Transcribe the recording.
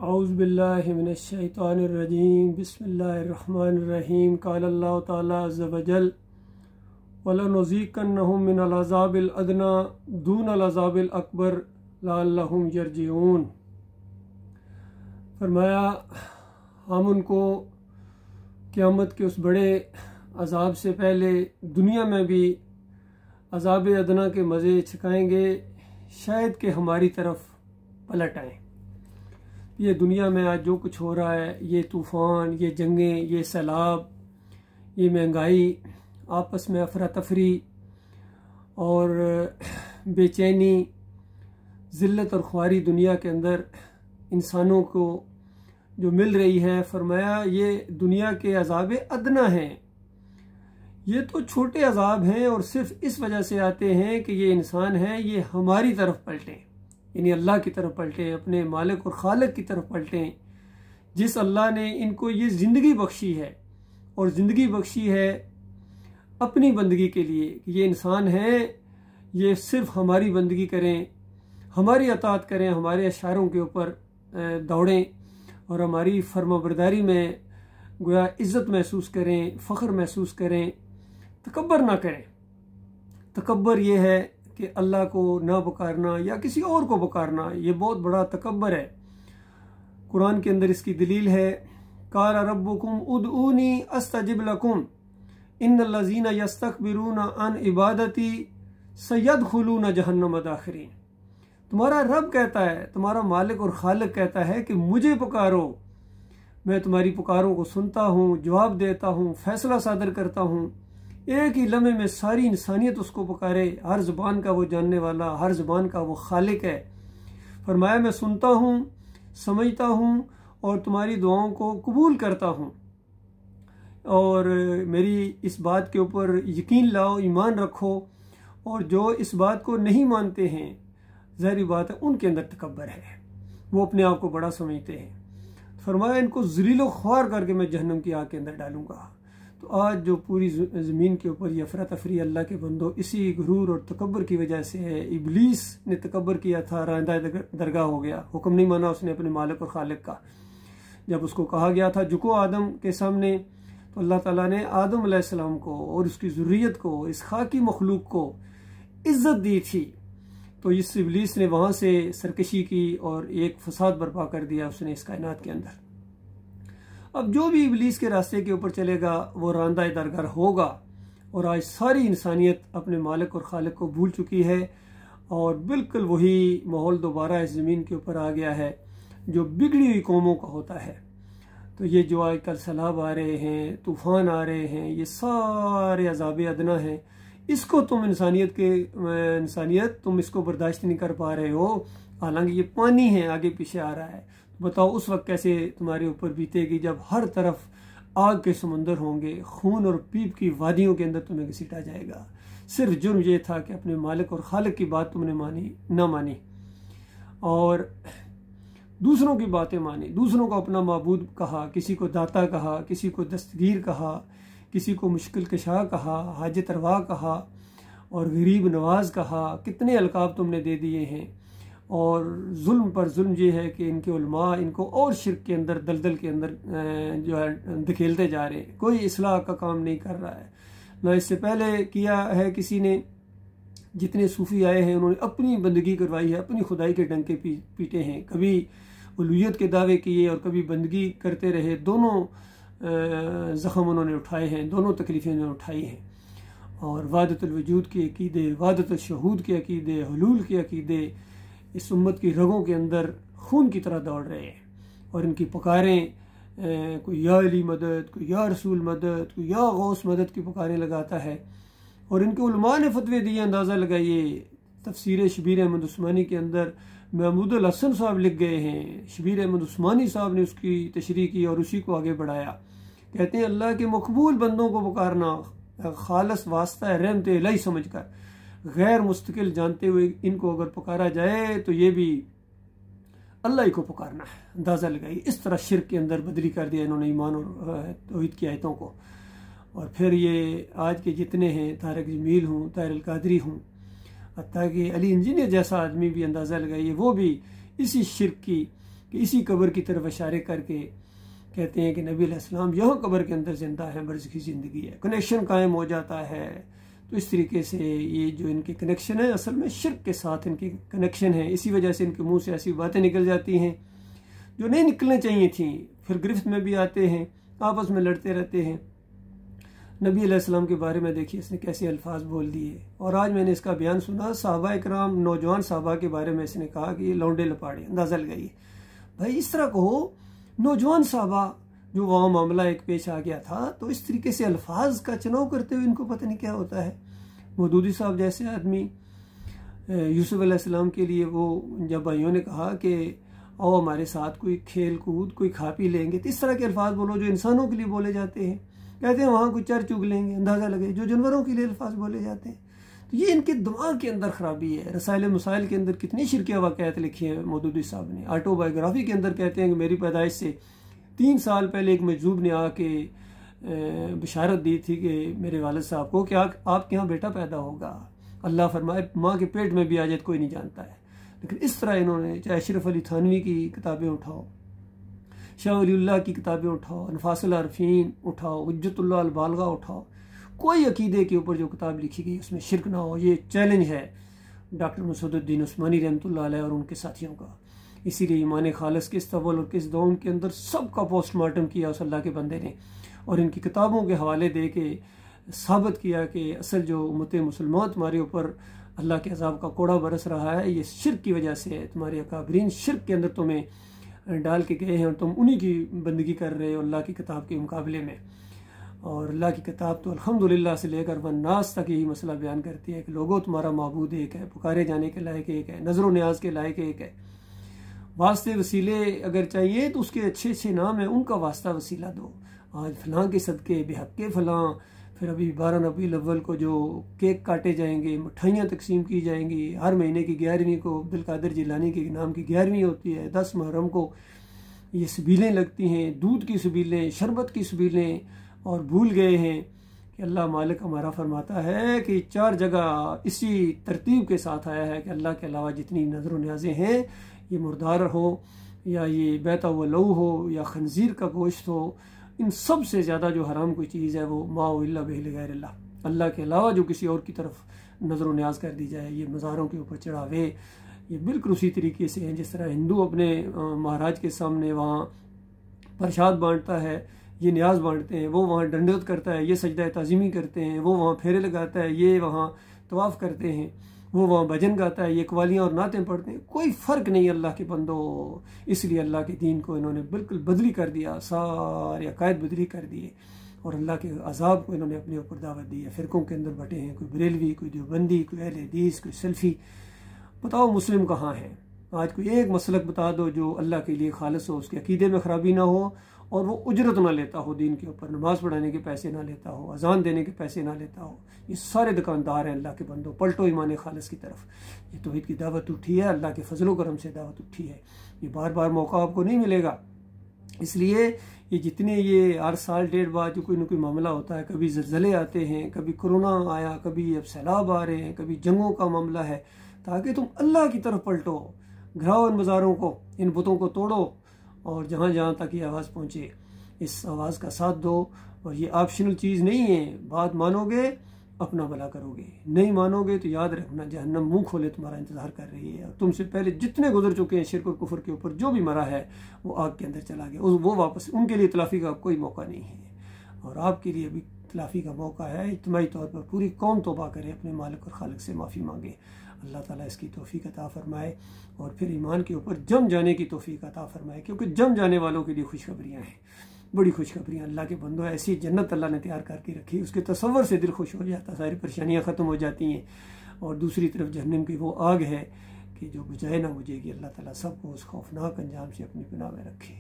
औज़ुबिल्लाहि मिनश्शैतानिर्रजीम बिस्मिल्लाहिर्रहमानिर्रहीम क़ाल अल्लाहु तआला अज़्ज़ा वजल वलनुज़ीक़न्नहुम मिनल अज़ाबिल अदना दूनल अज़ाबिल अकबर लअल्लहुम यरजिऊन। फरमाया, हम उनको क़यामत के उस बड़े अज़ाब से पहले दुनिया में भी अज़ाब अदना के मज़े छकाएंगे, शायद कि हमारी तरफ पलट आएँ। ये दुनिया में आज जो कुछ हो रहा है, ये तूफ़ान, ये जंगें, ये सैलाब, ये महंगाई, आपस में अफरा तफरी और बेचैनी, ज़िल्लत और ख्वारी दुनिया के अंदर इंसानों को जो मिल रही है, फरमाया ये दुनिया के अज़ाब अदना हैं। ये तो छोटे अज़ाब हैं और सिर्फ इस वजह से आते हैं कि ये इंसान हैं, ये हमारी तरफ पलटें, यानी अल्लाह की तरफ पलटें, अपने मालिक और खालिक की तरफ पलटें। जिस अल्लाह ने इनको ये ज़िंदगी बख्शी है और ज़िंदगी बख्शी है अपनी बंदगी के लिए, ये इंसान हैं, ये सिर्फ हमारी बंदगी करें, हमारी अताअत करें, हमारे इशारों के ऊपर दौड़ें और हमारी फर्माबरदारी में गोया इज़्ज़त महसूस करें, फ़ख्र महसूस करें, तकब्बर ना करें। तकब्बर ये है कि अल्लाह को ना पुकारना या किसी और को पुकारना, ये बहुत बड़ा तकब्बर है। कुरान के अंदर इसकी दलील है, काला रब्बुकुम उदऊनी अस्तजिब लकुम इन्नल्लज़ीना यस्तकबिरूना अन इबादती सयदखुलूना जहन्नम दाखिरीन। तुम्हारा रब कहता है, तुम्हारा मालिक और खालिक कहता है कि मुझे पुकारो, मैं तुम्हारी पुकारों को सुनता हूँ, जवाब देता हूँ, फैसला सादर करता हूँ। एक ही लम्हे में सारी इंसानियत उसको पुकारे, हर ज़ुबान का वो जानने वाला, हर ज़ुबान का वो खालिक है। फरमाया, मैं सुनता हूँ, समझता हूँ और तुम्हारी दुआओं को कबूल करता हूँ। और मेरी इस बात के ऊपर यकीन लाओ, ईमान रखो, और जो इस बात को नहीं मानते हैं, ज़ाहिर बात है उनके अंदर तकब्बर है, वो अपने आप को बड़ा समझते हैं। फरमाया, इनको ज़लीलो ख्वार करके मैं जहन्नम की आग के अंदर डालूंगा। तो आज जो पूरी ज़मीन के ऊपर ये अफरा तफरी अल्लाह के बंदो इसी गुरूर और तकब्बर की वजह से है। इब्लीस ने तकब्बर किया था, रांदा दरगाह हो गया, हुक्म नहीं माना उसने अपने मालिक और खालिक का। जब उसको कहा गया था झुको आदम के सामने, तो अल्लाह ताला ने आदम अलैहिस्सलाम को और उसकी ज़ुर्रियत को, इस खाकी मखलूक को इज़्ज़त दी थी। तो इस इब्लीस ने वहाँ से सरकशी की और एक फसाद बर्पा कर दिया उसने इस कायनात के अंदर। अब जो भी इब्लीस के रास्ते के ऊपर चलेगा वो रांदा दरगाह होगा। और आज सारी इंसानियत अपने मालिक और खालिक को भूल चुकी है और बिल्कुल वही माहौल दोबारा इस ज़मीन के ऊपर आ गया है जो बिगड़ी हुई कौमों का होता है। तो ये जो आजकल सैलाब आ रहे हैं, तूफ़ान आ रहे हैं, ये सारे अज़ाब अदना हैं। इसको तुम इंसानियत तुम इसको बर्दाश्त नहीं कर पा रहे हो, हालांकि ये पानी है आगे पीछे आ रहा है। बताओ उस वक्त कैसे तुम्हारे ऊपर बीतेगी जब हर तरफ आग के समुंदर होंगे, खून और पीप की वादियों के अंदर तुम्हें घसीटा जाएगा। सिर्फ जुर्म ये था कि अपने मालिक और खालिक की बात तुमने ना मानी और दूसरों की बातें मानी, दूसरों को अपना माबूद कहा, किसी को दाता कहा, किसी को दस्तगीर कहा, किसी को मुश्किल कशा कहा, हाजत रवा कहा और गरीब नवाज कहा। कितने अलकाब तुमने दे दिए हैं। और जुल्म पर जुल्म ये है कि इनके उलमा इनको और शिर्क के अंदर, दलदल के अंदर जो है धकेलते जा रहे हैं। कोई इस्लाह का काम नहीं कर रहा है। ना इससे पहले किया है किसी ने, जितने सूफी आए हैं उन्होंने अपनी बंदगी करवाई है, अपनी खुदाई के डंके पीटे हैं, कभी उलूहियत के दावे किए और कभी बंदगी करते रहे। दोनों ज़ख्म उन्होंने उठाए हैं, दोनों तकलीफ़ें उन्होंने उठाई हैं। और वादतुल वजूद के अकीदे, वादतुल शहूद के अकीदे, हुलूल के अकीदे इस उम्मत की रगों के अंदर खून की तरह दौड़ रहे हैं। और इनकी पुकारें, कोई या अली मदद, कोई या रसूल मदद, कोई या गौस मदद की पुकारें लगाता है। और इनके उलमा ने फतवे दिए, अंदाज़ा लगाइए। तफसीर शबीर अहमद उस्मानी के अंदर महमूद अल हसन साहब लिख गए हैं, शबीर अहमद उस्मानी साहब ने उसकी तशरीह की और उसी को आगे बढ़ाया। कहते हैं अल्लाह के मकबूल बंदों को पुकारना खालस वास्ता है रहमत इलाही समझ कर, गैर मुस्तकिल जानते हुए इनको अगर पुकारा जाए तो ये भी अल्लाह ही को पुकारना है। अंदाज़ा लगाइए, इस तरह शिर्क के अंदर बदली कर दिया इन्होंने ईमान और तौहीद की आयतों को। और फिर ये आज के जितने हैं, तारिक जमील हूँ, ताहिर अल कादरी हूँ, हत्ता कि अली इंजीनियर जैसा आदमी भी अंदाज़ा लगाइए, वो भी इसी शिर्क की कि इसी कब्र की तरफ इशारे करके कहते हैं कि नबी अलैहिस्सलाम यहाँ कब्र के अंदर जिंदा है, बरज़खी ज़िंदगी है, कनेक्शन कायम हो जाता है। तो इस तरीके से ये जो इनके कनेक्शन है असल में शिर्क के साथ इनके कनेक्शन है। इसी वजह से इनके मुंह से ऐसी बातें निकल जाती हैं जो नहीं निकलनी चाहिए थी, फिर गिरफ्त में भी आते हैं, आपस में लड़ते रहते हैं। नबी अलैहिस्सलाम के बारे में देखिए इसने कैसे अल्फाज बोल दिए। और आज मैंने इसका बयान सुना, सहाबा इकराम नौजवान सहाबा के बारे में इसने कहा कि ये लौंडे लपाड़े, अंदाजा लगाइए भाई। इस तरह कहो नौजवान सहाबा, जो वहाँ मामला एक पेश आ गया था, तो इस तरीके से अल्फाज का चुनाव करते हुए इनको पता नहीं क्या होता है। मौदूदी साहब जैसे आदमी, यूसुफ अलैहिस्सलाम के लिए वो जब भाइयों ने कहा कि आओ हमारे साथ कोई खेल कूद, कोई खा पी लेंगे, तो इस तरह के अल्फाज बोलो जो इंसानों के लिए बोले जाते हैं। कहते हैं वहाँ कोई चर चुग लेंगे, अंदाजा लगे, जो जानवरों के लिए अल्फाज बोले जाते हैं। तो ये इनके दिमाग के अंदर खराबी है। रसाइल मसाइल के अंदर कितनी शिरकिया वाक़यात लिखी है मौदूदी साहब ने। ऑटोबायोग्राफी के अंदर कहते हैं कि मेरी पैदाइश से 3 साल पहले एक मजजूब ने आके बशारत दी थी कि मेरे वालिद साहब को कि आपके यहाँ बेटा पैदा होगा। अल्लाह फरमाए माँ के पेट में भी आजत कोई नहीं जानता है। लेकिन इस तरह इन्होंने, चाहे अशरफ अली थानवी की किताबें उठाओ, शाह वलीउल्लाह की किताबें उठाओ, अनफासुल आरफीन उठाओ, हुज्जतुल्लाह अल बालिगा उठाओ, कोई अकीदे के ऊपर जो किताब लिखी गई उसमें शिरक ना हो। ये चैलेंज है डॉक्टर मसूदुद्दीन उस्मानी रहमतुल्लाह अलैह और उनके साथियों का। इसीलिए ईमान खालिस किस तवल और किस दौम के अंदर सबका पोस्टमार्टम किया उस अल्लाह के बंदे ने, और इनकी किताबों के हवाले दे के साबित किया कि असल जो उम्मत मुसलमान तुम्हारे ऊपर अल्लाह के अजाब का कोड़ा बरस रहा है, ये शिरक की वजह से है। तुम्हारे अकाबरीन शिरक के अंदर तुम्हें डाल के गए हैं और तुम उन्हीं की बंदगी कर रहे हो अल्लाह की किताब के मुकाबले में। और अल्लाह की किताब तो अल्हम्दुलिल्लाह से लेकर वन्नास तक यही मसला बयान करती है कि लोगों तुम्हारा माबूद एक है, पुकारे जाने के लायक एक है, नजर न्याज के लायक एक है। वास्ते वसीले अगर चाहिए तो उसके अच्छे अच्छे नाम है, उनका वास्ता वसीला दो। आज फलां के सदके बेहक्के फलां, फिर अभी 12 रबीउल अव्वल को जो केक काटे जाएंगे, मिठाइयाँ तकसीम की जाएंगी, हर महीने की 11वीं को अब्दुल कादिर जिलानी के नाम की 11वीं होती है, 10 मुहर्रम को ये सबीलें लगती हैं, दूध की सबीलें, शरबत की सबीलें, और भूल गए हैं कि अल्लाह मालिक हमारा फरमाता है कि 4 जगह इसी तरतीब के साथ आया है कि अल्लाह के अलावा जितनी नजर न्याज़ें हैं, ये मुर्दार हो या ये बैता हुआ लहू हो या खंजीर का गोश्त हो, इन सब से ज़्यादा जो हराम कोई चीज़ है वो मा इल्ला बिल गैरिल्लाह, अल्लाह के अलावा जो किसी और की तरफ नजर न्याज कर दी जाए, ये मज़ारों के ऊपर चढ़ावे, ये बिल्कुल उसी तरीके से हैं जिस तरह हिंदू अपने महाराज के सामने वहाँ प्रसाद बांटता है, ये न्याज बांटते हैं, वो वहाँ दंडवत करता है, ये सजदा ताज़ीमी करते हैं, वो वहाँ फेरे लगाता है, ये वहाँ तवाफ़ करते हैं, वो वहाँ भजन गाता है, ये कवालियाँ और नातें पढ़ते हैं, कोई फ़र्क नहीं अल्लाह के बंदो। इसलिए अल्लाह के दीन को इन्होंने बिल्कुल बदली कर दिया, सारे अकायद बदली कर दिए और अल्लाह के अजाब को इन्होंने अपने ऊपर दावत दी है। फ़िरकों के अंदर बटे हैं, कोई बरेलवी, कोई देवबंदी, कोई अहले हदीस, कोई सल्फ़ी। बताओ मुस्लिम कहाँ है? आज कोई एक मसलक बता दो जो अल्लाह के लिए खालिस हो, उसके अकीदे में ख़राबी ना हो और वो उजरत ना लेता हो, दीन के ऊपर नमाज पढ़ाने के पैसे ना लेता हो, अजान देने के पैसे ना लेता हो। ये सारे दुकानदार हैं अल्लाह के बंदो, पलटो ईमान खालिस की तरफ। ये तौहीद की दावत उठी है, अल्लाह के फजलो करम से दावत उठी है, ये बार बार मौका आपको नहीं मिलेगा। इसलिए ये जितने ये हर साल 1.5 बाद जो कोई ना कोई मामला होता है, कभी ज़लज़ले आते हैं, कभी कोरोना आया, कभी अब सैलाब आ रहे हैं, कभी जंगों का मामला है, ताकि तुम अल्लाह की तरफ पलटो, घराओ इन मज़ारों को, इन बुतों को तोड़ो और जहाँ जहाँ तक ये आवाज़ पहुँचे इस आवाज़ का साथ दो। और ये ऑप्शनल चीज़ नहीं है, बात मानोगे अपना भला करोगे, नहीं मानोगे तो याद रखना जहन्नम मुंह खोले तुम्हारा इंतज़ार कर रही है। और तुमसे पहले जितने गुजर चुके हैं शिर्क और कुफर के ऊपर, जो भी मरा है वो आग के अंदर चला गया, वो वापस, उनके लिए तलाफ़ी का कोई मौका नहीं है और आपके लिए भी तलाफ़ी का मौका है। इज्तिमाई तौर पर पूरी कौम तौबा करे, अपने मालिक और खालिक से माफ़ी मांगे, अल्लाह ताला इसकी तौफीक अता फरमाए और फिर ईमान के ऊपर जम जाने की तौफीक अता फरमाए, क्योंकि जम जाने वालों के लिए खुशखबरियाँ हैं, बड़ी खुशखबरियाँ। अल्लाह के बंदों, ऐसी जन्नत अल्लाह ने तैयार करके रखी, उसके तसव्वुर से दिल खुश हो जाता, सारी परेशानियाँ ख़त्म हो जाती हैं। और दूसरी तरफ जहन्नम की वो आग है कि जो बुझाए ना बुझेगी। अल्लाह ताला सबको उस खौफनाक अंजाम से अपनी पनाह में रखे।